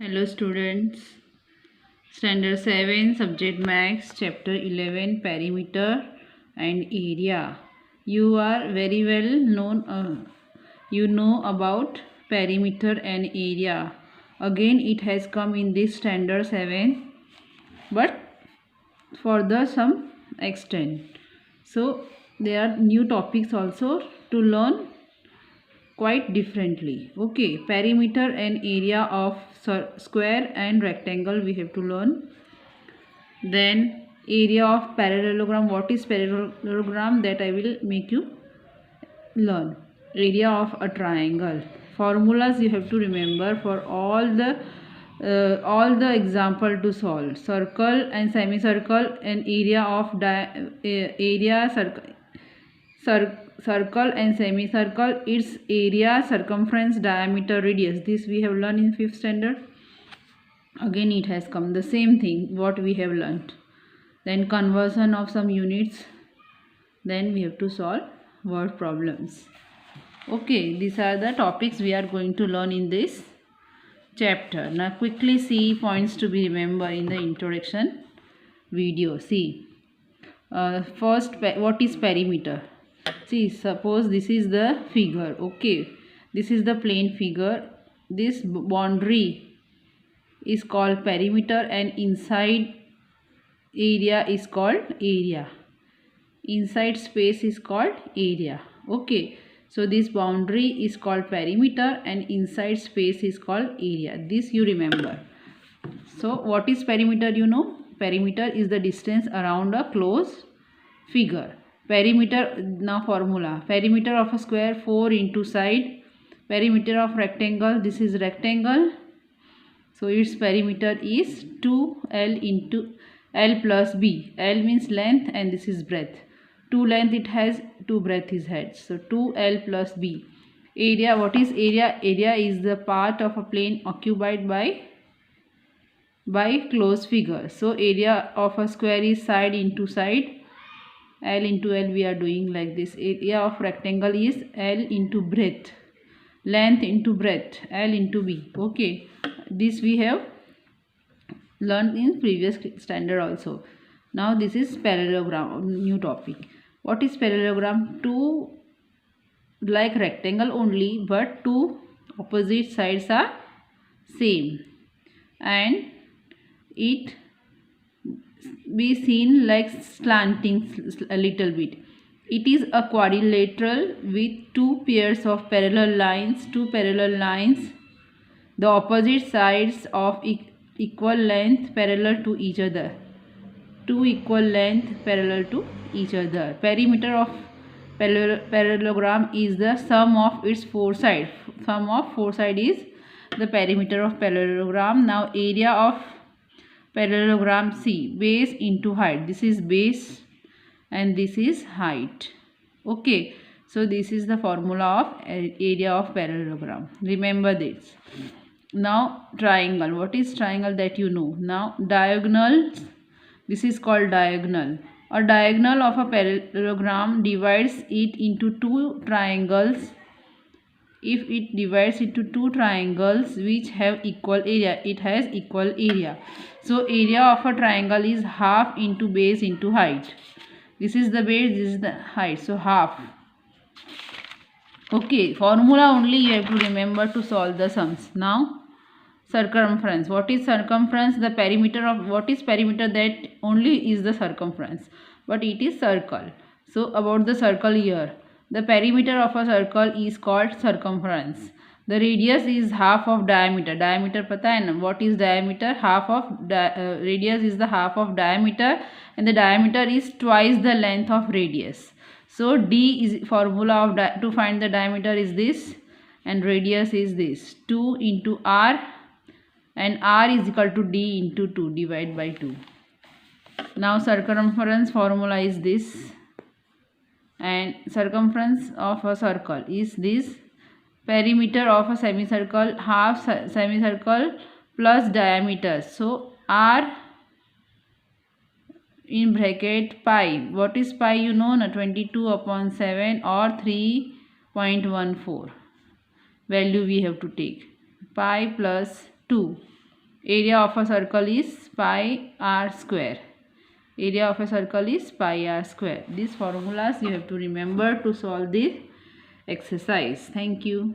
Hello students, Standard 7 Subject Max Chapter 11 Perimeter and Area. You are very well known, you know about perimeter and area. Again it has come in this Standard 7 but for the some extent. So there are new topics also to learn quite differently. Okay, perimeter and area of square and rectangle we have to learn. Then area of parallelogram. What is parallelogram? That I will make you learn. Area of a triangle. Formulas you have to remember for all the example to solve. Circle and semicircle and area of area circle and semicircle, its area, circumference, diameter, radius. This we have learned in 5th standard. Again it has come the same thing what we have learned. Then conversion of some units. Then we have to solve word problems. Okay, these are the topics we are going to learn in this chapter. Now quickly see points to be remembered in the introduction video. See, first, what is perimeter? See, suppose this is the figure. Okay, this is the plane figure. This boundary is called perimeter and inside area is called area. Inside space is called area. Okay, so this boundary is called perimeter and inside space is called area. This you remember. So what is perimeter? You know, perimeter is the distance around a closed figure. Perimeter, now formula. Perimeter of a square 4 into side. Perimeter of rectangle, this is rectangle. So its perimeter is 2L into L plus B. L means length and this is breadth. 2 length it has, 2 breadth is height. So 2L plus B. Area, what is area? Area is the part of a plane occupied by closed figure. So area of a square is side into side. L into L we are doing like this. Area of rectangle is L into breadth. Length into breadth. L into B. Okay. This we have learned in previous standard also. Now this is parallelogram, new topic. What is parallelogram? Two like rectangle only but two opposite sides are same and it be seen like slanting a little bit. It is a quadrilateral with two pairs of parallel lines, the opposite sides of equal length parallel to each other. Two equal length parallel to each other. Perimeter of parallelogram is the sum of its four sides. Sum of four sides is the perimeter of parallelogram. Now area of parallelogram, see, base into height. This is base and this is height. Okay, so this is the formula of area of parallelogram. Remember this. Now triangle. What is triangle? That you know. Now diagonal. This is called diagonal. A diagonal of a parallelogram divides it into two triangles. If it divides into two triangles which have equal area, it has equal area. So area of a triangle is half into base into height. This is the base, this is the height. So half. Okay, formula only you have to remember to solve the sums. Now circumference. What is circumference? The perimeter of what is perimeter? That only is the circumference, but it is circle. So about the circle here. The perimeter of a circle is called circumference. The radius is half of diameter. Diameter पता है ना? What is diameter? Half of radius is the half of diameter, and the diameter is twice the length of radius. So D is formula of to find the diameter is this, and radius is this 2 into R, and R is equal to D into 2 divided by 2. Now circumference formula is this. And circumference of a circle is this. Perimeter of a semicircle, half semicircle plus diameter. So R in bracket pi. What is pi? You know, 22 upon 7 or 3.14. Value we have to take. Pi plus 2. area of a circle is pi r square. Area of a circle is pi r square. These formulas you have to remember to solve this exercise. Thank you.